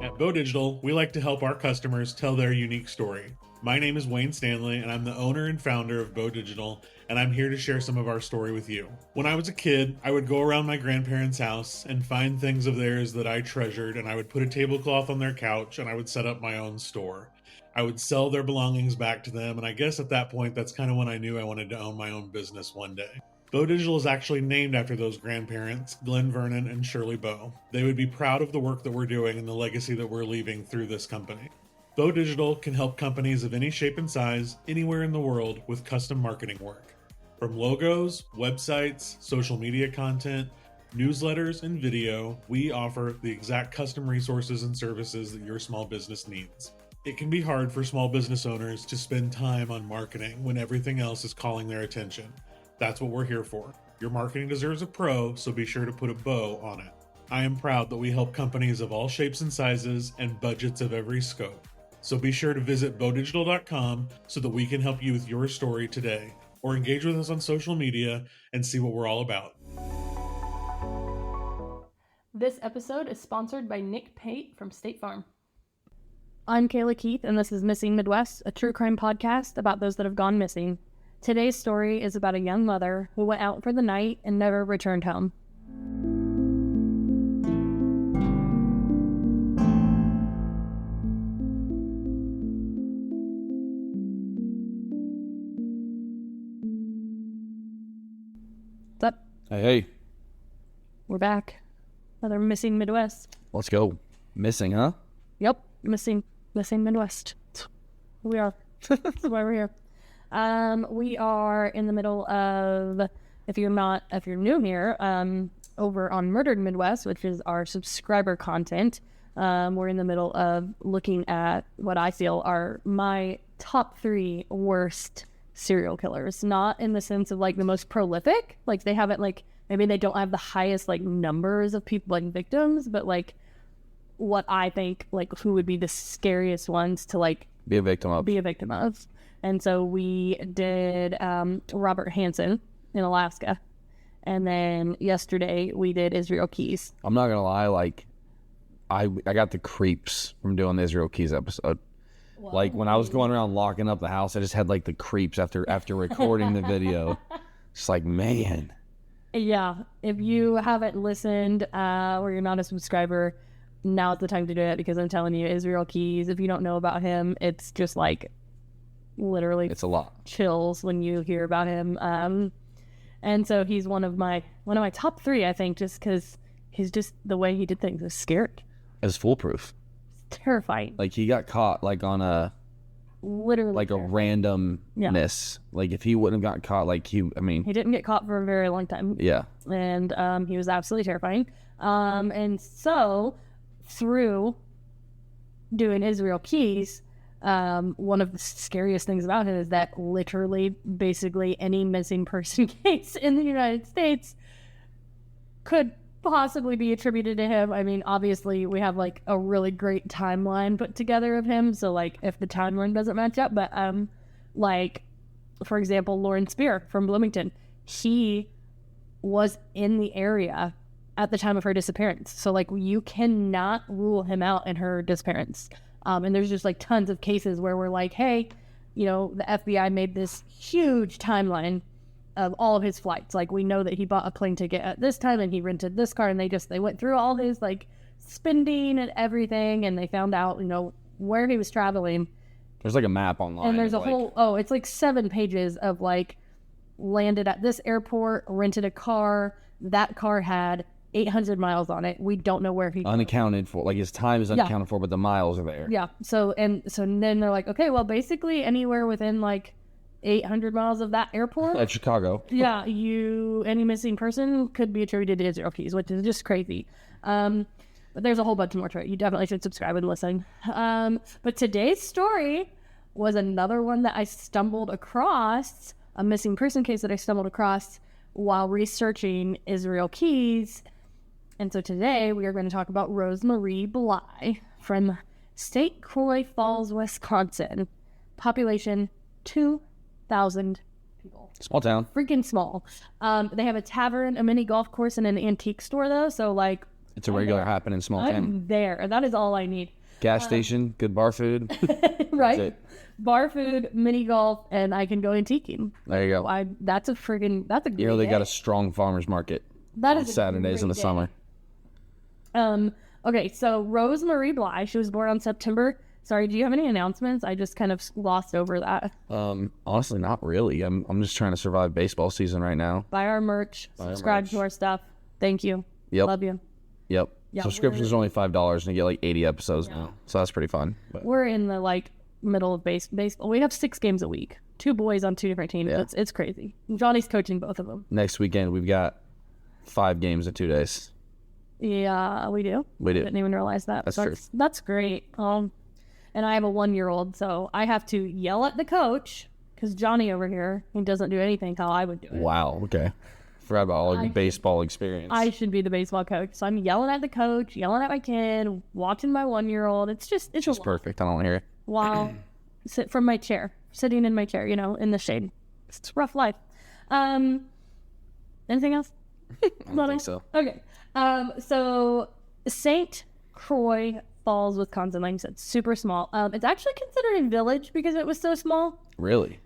At Bo Digital, we like to help our customers tell their unique story. My name is Wayne Stanley, and I'm the owner and founder of Bo Digital, and I'm here to share some of our story with you. When I was a kid, I would go around my grandparents' house and find things of theirs that I treasured, and I would put a tablecloth on their couch, and I would set up my own store. I would sell their belongings back to them, and I guess at that point, that's kind of when I knew I wanted to own my own business one day. Bo Digital is actually named after those grandparents, Glenn Vernon and Shirley Bow. They would be proud of the work that we're doing and the legacy that we're leaving through this company. Bo Digital can help companies of any shape and size, anywhere in the world, with custom marketing work. From logos, websites, social media content, newsletters, and video, we offer the exact custom resources and services that your small business needs. It can be hard for small business owners to spend time on marketing when everything else is calling their attention. That's what we're here for. Your marketing deserves a pro, so be sure to put a bow on it. I am proud that we help companies of all shapes and sizes and budgets of every scope. So be sure to visit bodigital.com so that we can help you with your story today, or engage with us on social media and see what we're all about. This episode is sponsored by Nick Pate from State Farm. I'm Kayla Keith, and this is Missing Midwest, a true crime podcast about those that have gone missing. Today's story is about a young mother who went out for the night and never returned home. What's up? Hey. We're back. Another Missing Midwest. Let's go. Missing, huh? Yep, Missing Midwest. We are. That's why we're here. We are in the middle of, if you're new here, over on Murdered Midwest, which is our subscriber content. We're in the middle of looking at what I feel are my top 3 worst serial killers. Not in the sense of like the most prolific, like they haven't like, maybe they don't have the highest like numbers of people like victims, but like what I think like who would be the scariest ones to like be a victim of. And so we did Robert Hansen in Alaska. And then yesterday we did Israel Keys. I'm not going to lie, like, I got the creeps from doing the Israel Keys episode. Well, like, when I was going around locking up the house, I just had, like, the creeps after recording the video. It's like, man. Yeah. If you haven't listened or you're not a subscriber, now's the time to do it, because I'm telling you, Israel Keys, if you don't know about him, it's just, like, literally it's a lot chills when you hear about him, and so he's one of my top 3, I think, just because he's just the way he did things is scared. It's foolproof. It's terrifying. Like he got caught like on a literally like terrifying. A randomness. Yeah. Like if he wouldn't have got caught, like he didn't get caught for a very long time. Yeah. And he was absolutely terrifying. And so through doing Israel Keys, one of the scariest things about him is that literally basically any missing person case in the United States could possibly be attributed to him. I mean, obviously we have like a really great timeline put together of him, so like if the timeline doesn't match up, but like for example, Lauren Spear from Bloomington, he was in the area at the time of her disappearance, so like you cannot rule him out in her disappearance. And there's just like tons of cases where we're like, hey, you know, the FBI made this huge timeline of all of his flights. Like we know that he bought a plane ticket at this time and he rented this car, and they went through all his like spending and everything, and they found out, you know, where he was traveling. There's like a map online. And there's a whole, it's like 7 pages of like landed at this airport, rented a car. That car had 800 miles on it. We don't know where he unaccounted for. Like his time is unaccounted for, but the miles are there. Yeah. So then they're like, okay, well, basically anywhere within like 800 miles of that airport at Chicago. Yeah, any missing person could be attributed to Israel Keys, which is just crazy. But there's a whole bunch more to it. You definitely should subscribe and listen. But today's story was another one that I stumbled across, a missing person case that I stumbled across while researching Israel Keys. And so today we are going to talk about Marie Bly from St. Croix Falls, Wisconsin. Population 2,000 people. Small town. Freaking small. They have a tavern, a mini golf course, and an antique store though. So like It's a regular happening in small town. I'm there. That is all I need. Gas station, good bar food. Right? That's it. Bar food, mini golf, and I can go antiquing. There you go. That's a great You know, they day. got a strong farmer's market That on is a Saturdays in the great summer. day. Okay, so Rose Marie Bly, she was born on September. Sorry, do you have any announcements? I just kind of glossed over that. Honestly, not really. I'm just trying to survive baseball season right now. Buy our merch, subscribe to our stuff. Thank you. Yep. Love you. Yep. Yeah, Subscriptions are only $5 and you get like 80 episodes now. So that's pretty fun. But We're in the middle of baseball. We have 6 games a week. 2 boys on 2 different teams. Yeah. It's crazy. Johnny's coaching both of them. next weekend, we've got 5 games in 2 days. Yeah, we do. We do. Didn't even realize that. That's true. That's great. And I have a 1-year-old, so I have to yell at the coach because Johnny over here, he doesn't do anything how I would do it. Wow. Okay. Forgot about all your baseball experience. I should be the baseball coach, so I'm yelling at the coach, yelling at my kid, watching my 1-year-old. It's just perfect. I don't want to hear it. While sitting in my chair, in the shade. It's a rough life. Anything else? I don't think so. Okay. So St. Croix Falls, Wisconsin, like I said, super small. It's actually considered a village because it was so small. Really?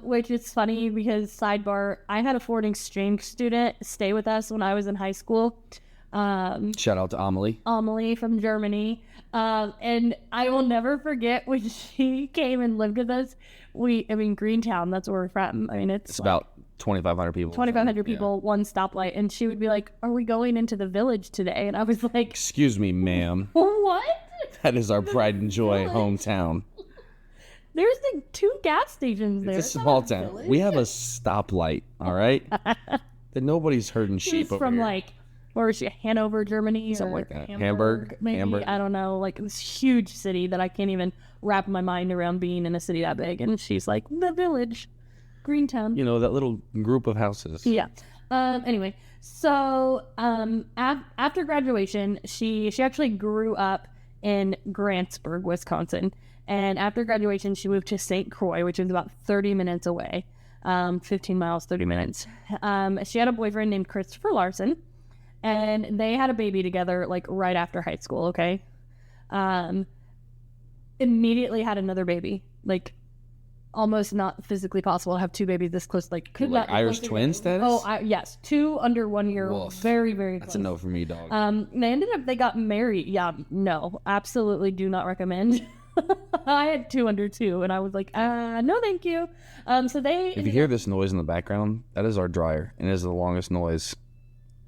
Which is funny because sidebar, I had a foreign exchange student stay with us when I was in high school. Shout out to Amelie. Amelie from Germany. And I will never forget when she came and lived with us. Greentown, that's where we're from. It's about 2,500 people. 2,500 people, one stoplight. And she would be like, "Are we going into the village today?" And I was like, "Excuse me, ma'am. What? That is our pride and joy hometown. There's 2 gas stations there. It's a small town. We have a stoplight, all right? That nobody's herding sheep She's over from here. where is she? Hanover, Germany? Something or like that. Hamburg, maybe? Hamburg. I don't know. This huge city that I can't even wrap my mind around being in a city that big. And she's like, the village, Greentown. You know, that little group of houses. Yeah. Anyway, so after graduation, she actually grew up in Grantsburg, Wisconsin. And after graduation, she moved to St. Croix, which is about 30 minutes away. 15 miles, 30 minutes. She had a boyfriend named Christopher Larson. And they had a baby together, right after high school, okay? Immediately had another baby. Almost not physically possible to have 2 babies this close. Could not Irish twin status? Oh, yes. 2 under 1 year. Woof. Very, very close. That's a no for me, dog. They got married. Yeah, no. Absolutely do not recommend. I had 2 under 2, and I was like, no, thank you. If you hear this noise in the background, that is our dryer, and it is the longest noise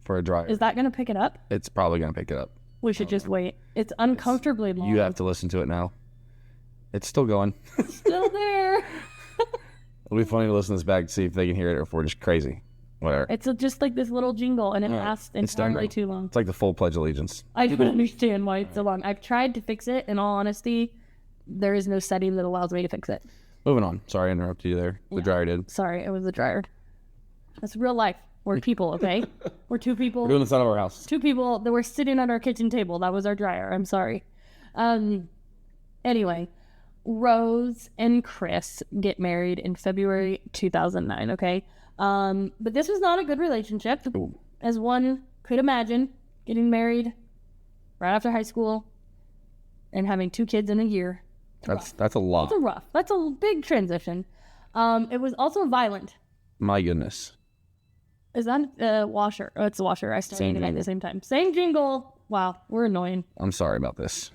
for a dryer. Is that going to pick it up? It's probably going to pick it up. We should just wait. It's uncomfortably long. You have to listen to it now. It's still going. Still there. It'll be funny to listen to this back to see if they can hear it or if we're just crazy. Whatever. It's just this little jingle, and it lasts entirely too long. It's like the full Pledge of Allegiance. I don't understand why it's so long. I've tried to fix it. In all honesty, there is no setting that allows me to fix it. Moving on. Sorry I interrupted you there. The dryer did. Sorry, it was the dryer. That's real life. We're people, okay? We're 2 people. We're doing this out of our house. 2 people that were sitting at our kitchen table. That was our dryer. I'm sorry. Anyway, Rose and Chris get married in February 2009, okay? But this was not a good relationship. Ooh. As one could imagine, getting married right after high school and having 2 kids in a year. That's a lot. That's a big transition. It was also violent. My goodness. Is that a washer? Oh, it's a washer. I started it at the same time. Same jingle. Wow, we're annoying. I'm sorry about this.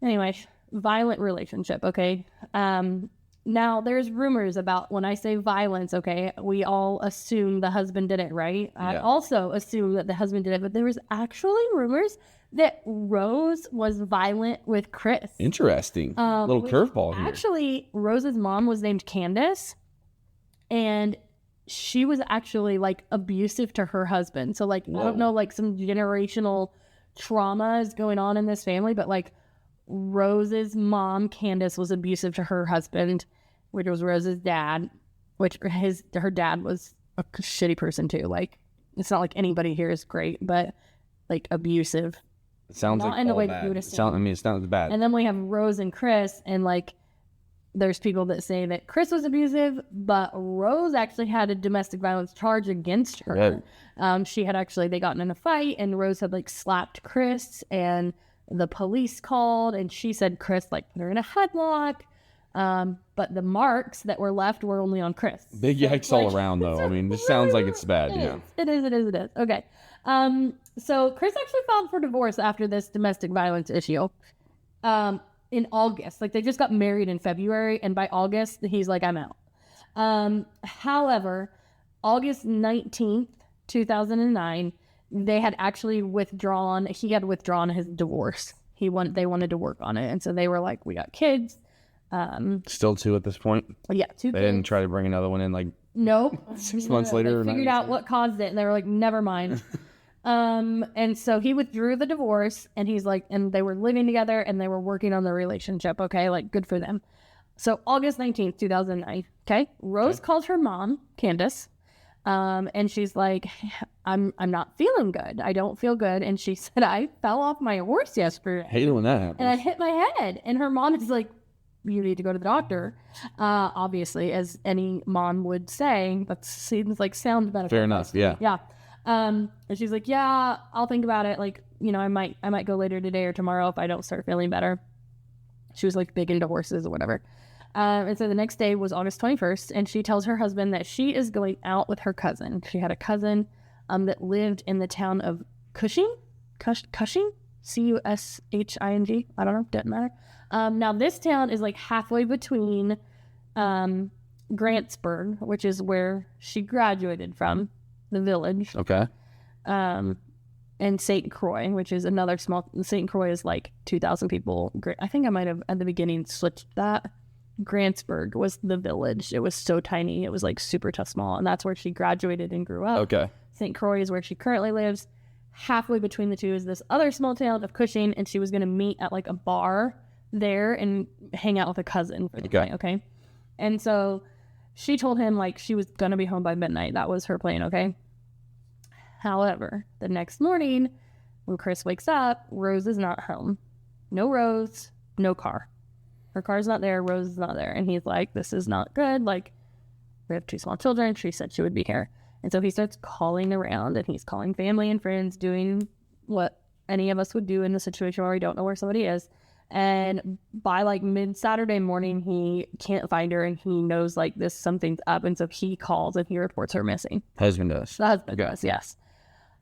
Anyway, violent relationship, okay? Now, there's rumors about when I say violence, okay? We all assume the husband did it, right? I also assume that the husband did it, but there was actually rumors that Rose was violent with Chris. Interesting. Little curveball here. Actually, Rose's mom was named Candace, and she was actually abusive to her husband. So I don't know, some generational trauma is going on in this family, but Rose's mom, Candace, was abusive to her husband, which was Rose's dad, which her dad was a shitty person too. It's not like anybody here is great, but abusive. It sounds not like in the all way bad. that you would assume. It sounds bad. And then we have Rose and Chris, and there's people that say that Chris was abusive, but Rose actually had a domestic violence charge against her. She had actually, they gotten in a fight, and Rose had like slapped Chris, and the police called, and she said Chris like put her in a headlock. But the marks that were left were only on Chris. Big yikes all around, though. I mean, this sounds like it's bad. It is. Okay. So Chris actually filed for divorce after this domestic violence issue. In August, like they just got married in February, and by August, he's like, I'm out. However, August 19th, 2009, they had actually he had withdrawn his divorce. They wanted to work on it. And so they were like, we got kids. Still 2 at this point? Yeah, 2 They kids. didn't try to bring another one in like Nope. 6 months later? They figured out what caused it, and they were like, never mind. And so he withdrew the divorce, and he's like, and they were living together, and they were working on their relationship, okay? Like, good for them. So August 19th, 2009, okay? Rose called her mom, Candace, and she's like, I'm not feeling good. I don't feel good. And she said, I fell off my horse yesterday. I hate when that happens. And I hit my head. And her mom is like, you need to go to the doctor. Obviously, as any mom would say, that seems like sound medical. Fair enough, yeah. Yeah. And she's like, yeah, I'll think about it. Like, you know, I might go later today or tomorrow if I don't start feeling better. She was like big into horses or whatever. And so the next day was August 21st, and she tells her husband that she is going out with her cousin. She had a cousin that lived in the town of Cushing? Cushing? Cushing? I don't know. Doesn't matter. Now, this town is like halfway between Grantsburg, which is where she graduated from, the village. Okay. And St. Croix, which is another small... St. Croix is like 2,000 people. I think I might have, at the beginning, switched that. Grantsburg was the village. It was so tiny. It was like super tough small. And that's where she graduated and grew up. Okay. St. Croix is where she currently lives. Halfway between the two is this other small town of Cushing, and she was going to meet at like a bar there and hang out with a cousin for the night, okay? And so she told him like she was going to be home by midnight. That was her plan, okay? However, the next morning when Chris wakes up, Rose is not home. No Rose, no car. Her car's not there, Rose is not there. And he's like, this is not good. Like, we have 2 small children. She said she would be here. And so he starts calling around, and he's calling family and friends, doing what any of us would do in a situation where we don't know where somebody is. And by like mid-Saturday morning, he can't find her, and he knows like something's up. And so he calls and he reports her missing. Husband does. The husband does, yes.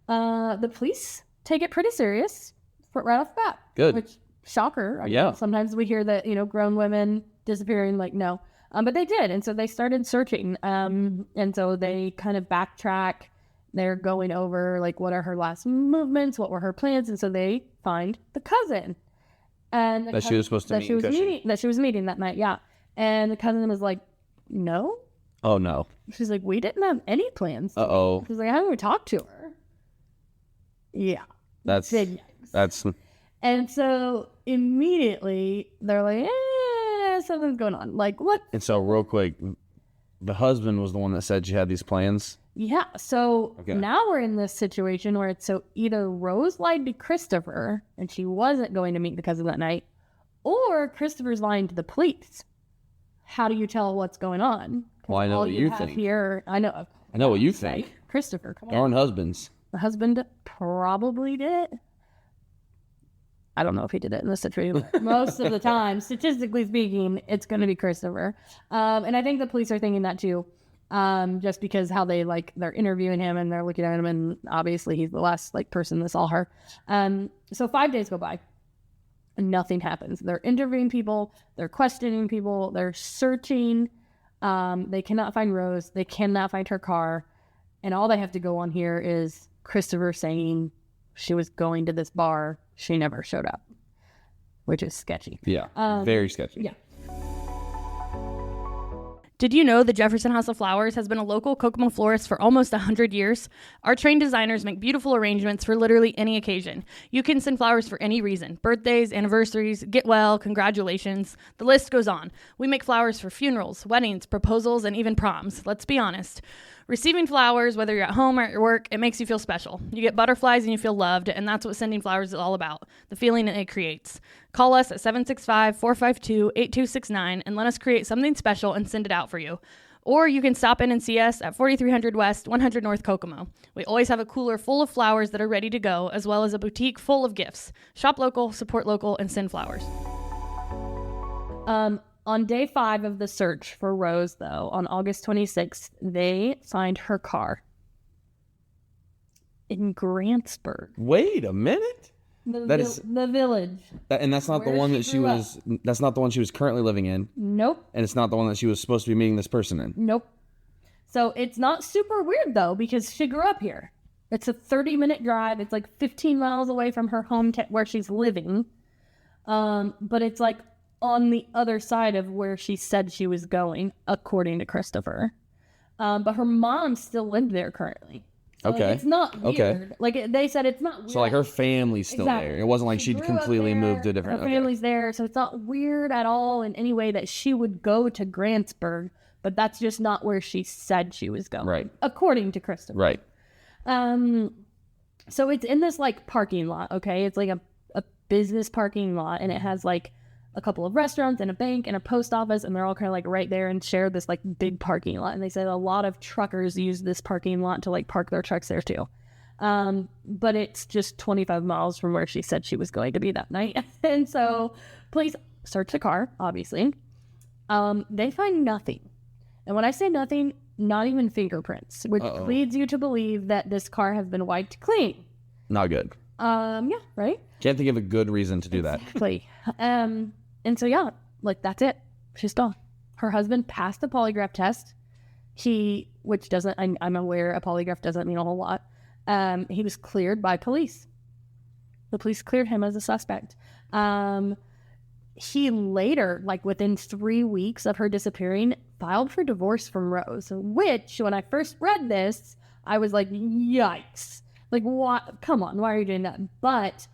The police take it pretty serious right off the bat. Good. Which, shocker. Yeah. Sometimes we hear that, you know, grown women disappearing, like, no. But they did. And so they started searching. And so they kind of backtrack. They're going over, like, what are her last movements? What were her plans? And so they find the cousin. And that she was supposed to meet. That she was meeting that night, yeah. And the cousin was like, no. Oh, no. She's like, we didn't have any plans. Uh-oh. She's like, I haven't even talked to her. Yeah. That's... And so immediately they're like, something's going on. Like, what? And so real quick, the husband was the one that said she had these plans? Yeah. So now we're in this situation where it's so either Rose lied to Christopher and she wasn't going to meet the cousin that night, or Christopher's lying to the police. How do you tell what's going on? Well, I know what you think. I know what you think. Christopher, come on. Darn husbands. The husband probably did it. I don't know if he did it in this situation, but most of the time, statistically speaking, it's going to be Christopher. And I think the police are thinking that too, just because how they're interviewing him and they're looking at him, and obviously he's the last person that saw her. So 5 days go by and nothing happens. They're interviewing people, they're questioning people, they're searching. They cannot find Rose. They cannot find her car. And all they have to go on here is Christopher saying she was going to this bar. She never showed up, which is sketchy. Yeah, very sketchy. Yeah. Did you know the Jefferson House of Flowers has been a local Kokomo florist for almost 100 years? Our trained designers make beautiful arrangements for literally any occasion. You can send flowers for any reason. Birthdays, anniversaries, get well, congratulations. The list goes on. We make flowers for funerals, weddings, proposals, and even proms. Let's be honest. Receiving flowers, whether you're at home or at your work, it makes you feel special. You get butterflies and you feel loved, and that's what sending flowers is all about, the feeling it creates. Call us at 765-452-8269 and let us create something special and send it out for you. Or you can stop in and see us at 4300 West, 100 North Kokomo. We always have a cooler full of flowers that are ready to go, as well as a boutique full of gifts. Shop local, support local, and send flowers. On day 5 of the search for Rose, though, on August 26th, they find her car in Grantsburg. Wait a minute. The village. And that's not the one that she was. That's not the one she was currently living in. Nope. And it's not the one that she was supposed to be meeting this person in. Nope. So it's not super weird though, because she grew up here. It's a 30-minute drive. It's like 15 miles away from her home where she's living. But it's like on the other side of where she said she was going, according to Christopher. But her mom still lived there currently. So Okay. Like, it's not weird. Okay. Like they said, it's not weird. So like her family's still Exactly. there. It wasn't like She she'd grew up completely there, moved to a different. Her family's there, so it's not weird at all in any way that she would go to Grantsburg, but that's just not where she said she was going. Right. According to Christopher. Right. So it's in this like parking lot, okay? It's like a business parking lot, and it has like a couple of restaurants and a bank and a post office, and they're all kind of like right there and share this like big parking lot. And they said a lot of truckers use this parking lot to like park their trucks there too. But it's just 25 miles from where she said she was going to be that night. And so police search the car, obviously. They find nothing. And when I say nothing, not even fingerprints, which leads you to believe that this car has been wiped clean. Not good. Yeah, right? Can't think of a good reason to do that. Exactly. And so, yeah, like that's it. She's gone. Her husband passed the polygraph test. Which doesn't, I'm aware a polygraph doesn't mean a whole lot. He was cleared by police. The police cleared him as a suspect. He later, like within 3 weeks of her disappearing, filed for divorce from Rose, which when I first read this, I was like, yikes. Like, what? Come on, why are you doing that? But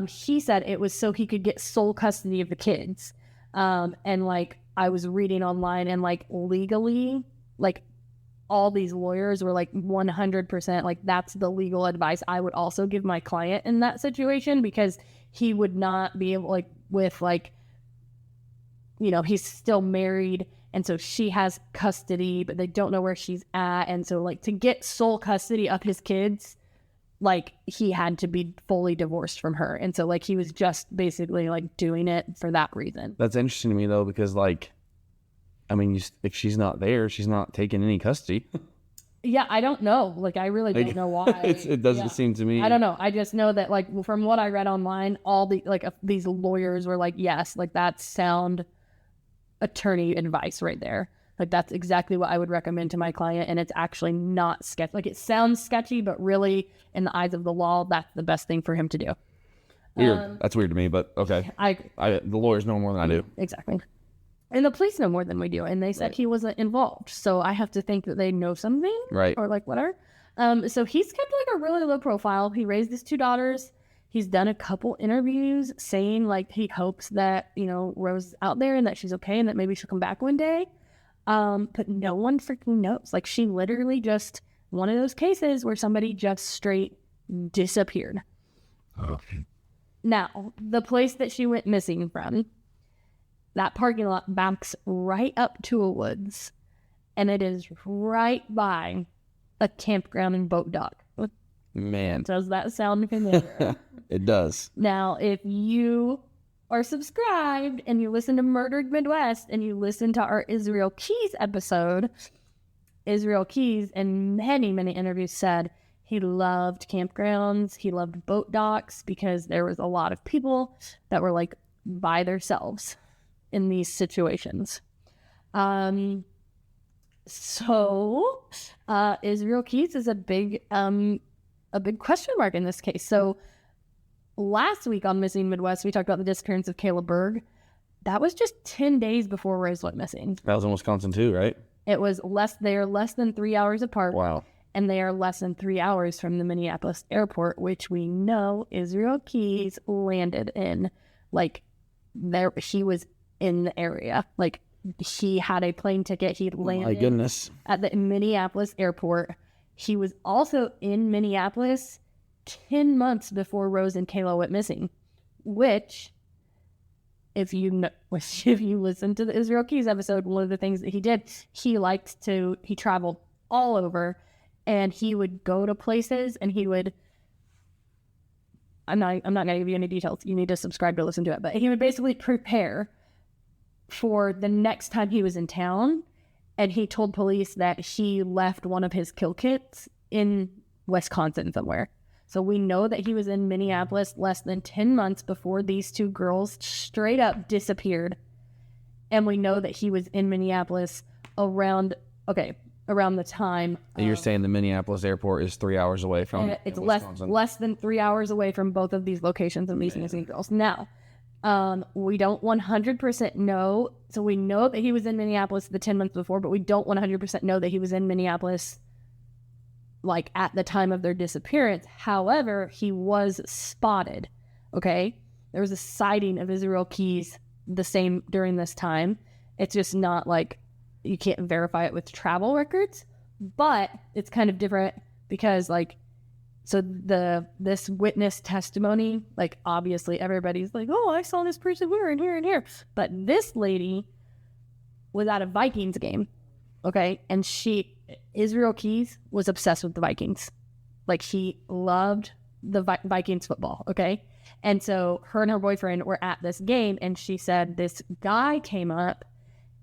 he said it was so he could get sole custody of the kids. And like, I was reading online and like legally, like all these lawyers were like 100% like that's the legal advice I would also give my client in that situation, because he would not be able like with like, you know, he's still married. And so she has custody, but they don't know where she's at. And so like to get sole custody of his kids, like he had to be fully divorced from her. And so like he was just basically like doing it for that reason. That's interesting to me though, because like, I mean, if she's not there, she's not taking any custody. Yeah, I don't know. Like, I really don't know why. It doesn't seem to me. I don't know. I just know that, like, from what I read online, all the, like, these lawyers were like, yes, like, that's sound attorney advice right there. Like, that's exactly what I would recommend to my client, and it's actually not sketchy. Like, it sounds sketchy, but really, in the eyes of the law, that's the best thing for him to do. Weird. That's weird to me, but okay. The lawyers know more than I do. Exactly. And the police know more than we do, and they said he wasn't involved. So I have to think that they know something, right? Or like whatever. So he's kept like a really low profile. He raised his 2 daughters. He's done a couple interviews saying like he hopes that, you know, Rose is out there and that she's okay and that maybe she'll come back one day. But no one freaking knows. Like she literally just one of those cases where somebody just straight disappeared. Okay. Now, the place that she went missing from, that parking lot backs right up to a woods, and it is right by a campground and boat dock. Man. Does that sound familiar? It does. Now, if you are subscribed and you listen to Murdered Midwest and you listen to our Israel Keys episode, Israel Keys in many, many interviews said he loved campgrounds, he loved boat docks because there was a lot of people that were like by themselves in these situations. So Israel Keys is a big question mark in this case. So last week on Missing Midwest, we talked about the disappearance of Kayla Berg. That was just 10 days before Rose went missing. That was in Wisconsin too, right? It was they are less than 3 hours apart. Wow. And they are less than 3 hours from the Minneapolis airport, which we know Israel Keys landed in. Like, he was in the area. Like, he had a plane ticket. He landed My goodness. at the Minneapolis airport. He was also in Minneapolis 10 months before Rose and Kayla went missing, which, if you listen to the Israel Keys episode, one of the things that he did, he traveled all over, and he would go to places, and he would, I'm not going to give you any details. You need to subscribe to listen to it, but he would basically prepare for the next time he was in town, and he told police that he left one of his kill kits in Wisconsin somewhere. So we know that he was in Minneapolis less than 10 months before these two girls straight up disappeared. And we know that he was in Minneapolis around the time. And you're saying the Minneapolis airport is 3 hours away from it's Wisconsin. less than 3 hours away from both of these locations and these missing girls. Now, we don't 100% know. So we know that he was in Minneapolis the 10 months before, but we don't 100% know that he was in Minneapolis like at the time of their disappearance. However, he was spotted. Okay. There was a sighting of Israel Keys the same during this time. It's just not like you can't verify it with travel records, but it's kind of different because so this witness testimony, like obviously everybody's like, oh, I saw this person here and here and here. But this lady was at a Vikings game. Okay. And Israel Keys was obsessed with the Vikings. Like he loved the Vikings football. Okay. And so her and her boyfriend were at this game, and she said this guy came up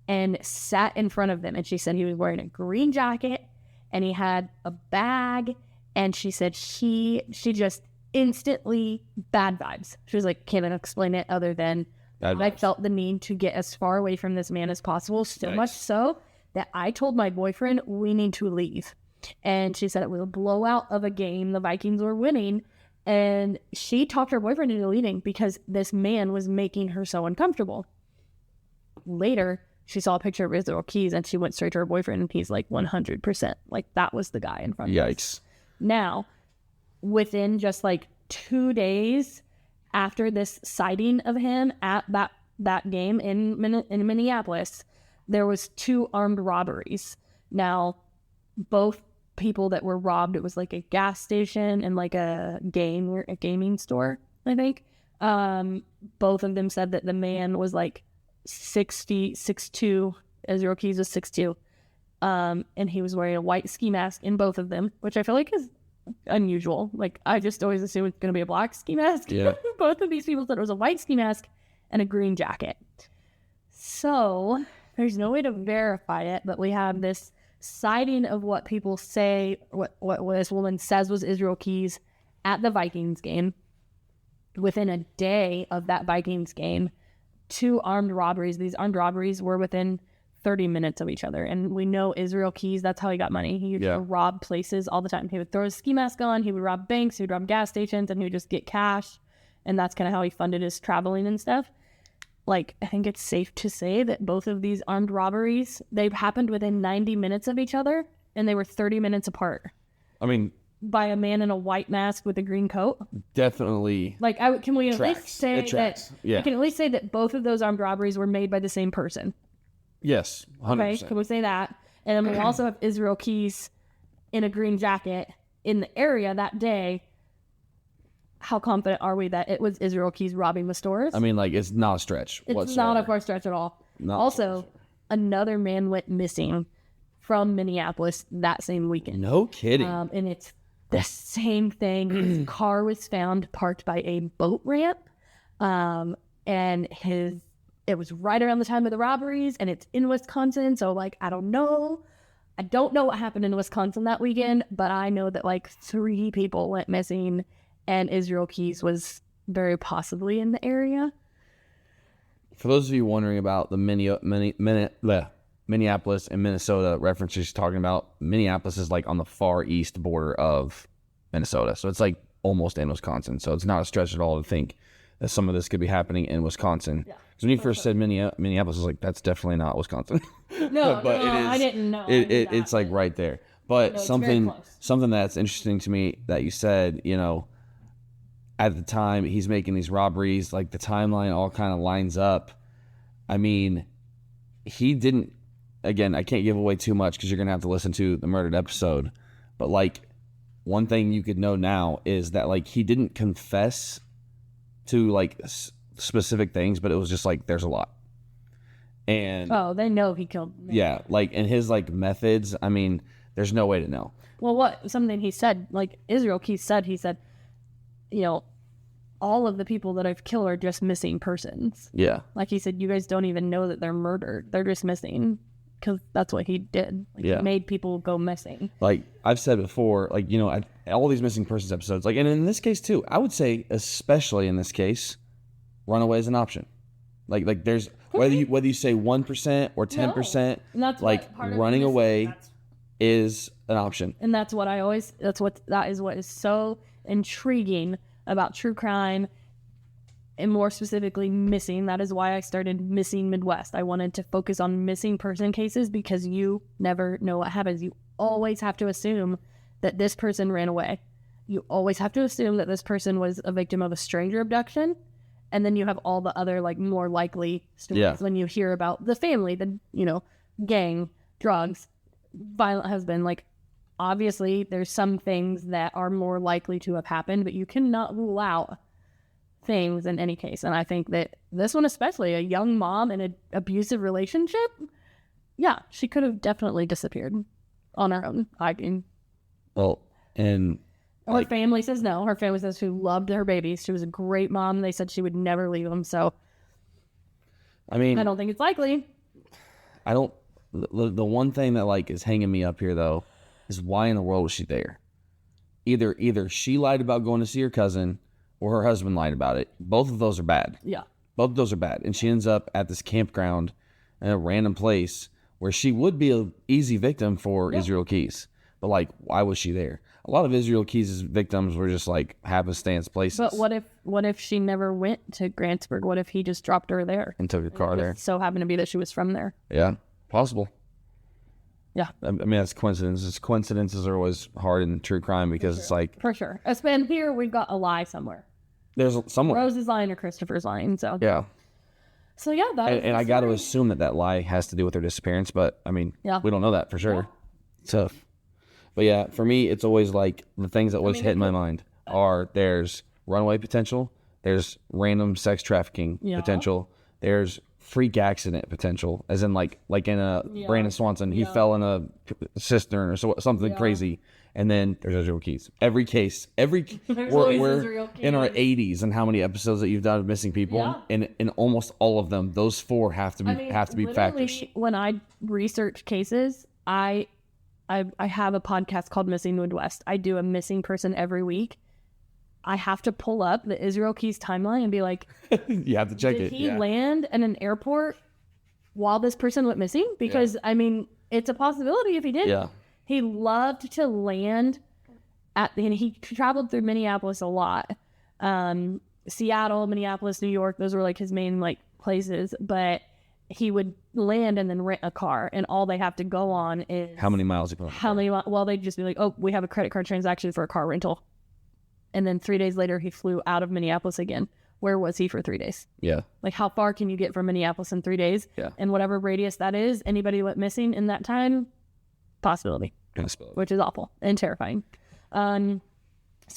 and sat in front of them. And she said he was wearing a green jacket and he had a bag. And she said she just instantly bad vibes. She was like, can't explain it other than I felt the need to get as far away from this man as possible. So much so that I told my boyfriend we need to leave. And she said it was a blowout of a game. The Vikings were winning. And she talked her boyfriend into leaving because this man was making her so uncomfortable. Later, she saw a picture of Israel Keys and she went straight to her boyfriend, and he's like 100%. Like that was the guy in front of us. Yikes. Now, within just like 2 days after this sighting of him at that game in Minneapolis, there was 2 armed robberies. Now, both people that were robbed, it was like a gas station and like a gaming store, I think. Both of them said that the man was like 6'2", Israel Keys was 6'2", and he was wearing a white ski mask in both of them, which I feel like is unusual. Like I just always assume it's going to be a black ski mask. Yeah. Both of these people said it was a white ski mask and a green jacket. So there's no way to verify it, but we have this sighting of what people say, what this woman says was Israel Keys at the Vikings game. Within a day of that Vikings game, 2 armed robberies. These armed robberies were within 30 minutes of each other. And we know Israel Keys, that's how he got money. He used to rob places all the time. He would throw his ski mask on, he would rob banks, he would rob gas stations, and he would just get cash. And that's kind of how he funded his traveling and stuff. Like, I think it's safe to say that both of these armed robberies, they've happened within 90 minutes of each other, and they were 30 minutes apart. I mean, by a man in a white mask with a green coat. Definitely. Like, can we at least say that? Yeah. I can at least say that both of those armed robberies were made by the same person. Yes, 100%. Okay, can we say that? And then we also have Israel Keys in a green jacket in the area that day. How confident are we that it was Israel Keys robbing the stores? I mean, like, it's not a stretch whatsoever. It's not a far stretch at all. Also, another man went missing from Minneapolis that same weekend. No kidding. And it's the same thing. His car was found parked by a boat ramp. And it was right around the time of the robberies, and it's in Wisconsin. So, like, I don't know. I don't know what happened in Wisconsin that weekend, but I know that, like, 3 people went missing, and Israel Keys was very possibly in the area. For those of you wondering about the Minneapolis and Minnesota reference she's talking about, Minneapolis is, like, on the far east border of Minnesota. So it's, like, almost in Wisconsin. So it's not a stretch at all to think that some of this could be happening in Wisconsin. Yeah. Because when you first said Minneapolis, I was like, that's definitely not Wisconsin. No, but no, it is, I didn't know. It's like right there. But no, something that's interesting to me that you said, you know, at the time he's making these robberies, like the timeline all kind of lines up. I mean, he didn't, again, I can't give away too much because you're going to have to listen to the murdered episode. But, like, one thing you could know now is that, like, he didn't confess to, like, specific things, but it was just, like, there's a lot. And they know he killed me. Yeah, like, and his, like, methods, I mean, there's no way to know. Well, something he said, like, Israel Keys said, you know, all of the people that I've killed are just missing persons. Yeah. Like he said, you guys don't even know that they're murdered. They're just missing. Because that's what he did. Like, he made people go missing. Like I've said before, like, you know, all these missing persons episodes, like, and in this case too, I would say, especially in this case, runaway is an option. Like there's whether you say 1% or 10%, like running away is an option. And that is what is so intriguing about true crime, and more specifically missing. That is why I started Missing Midwest. I wanted to focus on missing person cases because you never know what happens. You always have to assume that this person ran away. You always have to assume that this person was a victim of a stranger abduction. And then you have all the other, like, more likely stories when you hear about the family, the, you know, gang, drugs, violent husband. Like, obviously there's some things that are more likely to have happened, but you cannot rule out things in any case. And I think that this one, especially, a young mom in an abusive relationship, she could have definitely disappeared on her own. I mean, well, and her family says no. Her family says she loved her babies. She was a great mom. They said she would never leave them. So, I mean, I don't think it's likely. The one thing that, like, is hanging me up here though is why in the world was she there? Either she lied about going to see her cousin, or her husband lied about it. Both of those are bad. Yeah. Both of those are bad. And she ends up at this campground in a random place where she would be an easy victim for Israel Keys. But, like, why was she there? A lot of Israel Keys' victims were just, like, happenstance places. But what if she never went to Grantsburg? What if he just dropped her there? And took a car there. So happened to be that she was from there. Yeah, possible. Yeah. I mean, that's coincidences. Coincidences are always hard in true crime because it's like... For sure. And here we've got a lie somewhere. There's somewhere. Rose is lying or Christopher's lying, so... Yeah. So, yeah, and I got to assume that lie has to do with her disappearance, but, I mean, we don't know that for sure. Yeah. Tough. But, yeah, for me, it's always, like, the things that always hit in my mind are there's runaway potential, there's random sex trafficking potential, there's freak accident potential, as in, like in a Brandon Swanson, he fell in a cistern or something crazy. And then there's Israel Keys. Every case, we're in our 80s, and how many episodes that you've done of missing people, and in almost all of them, those four have to be factors. When I research cases, I have a podcast called Missing Midwest. I do a missing person every week. I have to pull up the Israel Keys timeline and be like, you have to check did he land in an airport while this person went missing? Because I mean, it's a possibility if he did. Yeah. He loved to land and he traveled through Minneapolis a lot. Seattle, Minneapolis, New York, those were like his main like places. But he would land and then rent a car, and all they have to go on is how many miles he put on. How many miles? Well, they'd just be like, oh, we have a credit card transaction for a car rental. And then 3 days later, he flew out of Minneapolis again. Where was he for 3 days? Yeah. Like, how far can you get from Minneapolis in 3 days? Yeah. And whatever radius that is, anybody went missing in that time, possibility. Which is awful and terrifying. So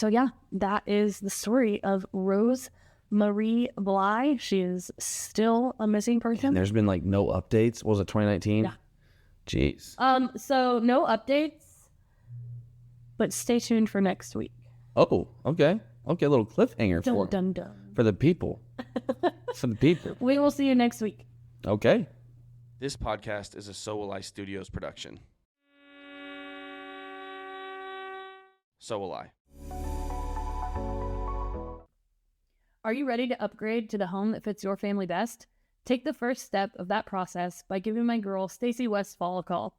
yeah, that is the story of Rose Marie Bly. She is still a missing person. And there's been like no updates. What was it, 2019? Yeah. Jeez. So no updates, but stay tuned for next week. Oh, okay. Okay, a little cliffhanger for the people. For the people. We will see you next week. Okay. This podcast is a So.Will.I.Studos production. So will I. Are you ready to upgrade to the home that fits your family best? Take the first step of that process by giving my girl Stacy Westfall a call.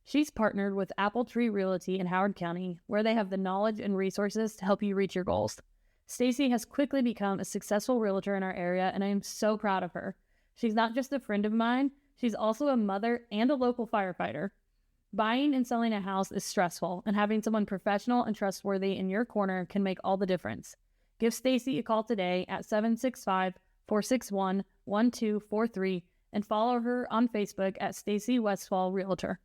She's partnered with Apple Tree Realty in Howard County, where they have the knowledge and resources to help you reach your goals. Stacy has quickly become a successful realtor in our area, and I am so proud of her. She's not just a friend of mine, she's also a mother and a local firefighter. Buying and selling a house is stressful, and having someone professional and trustworthy in your corner can make all the difference. Give Stacy a call today at 765-461-1243 and follow her on Facebook at Stacy Westfall Realtor.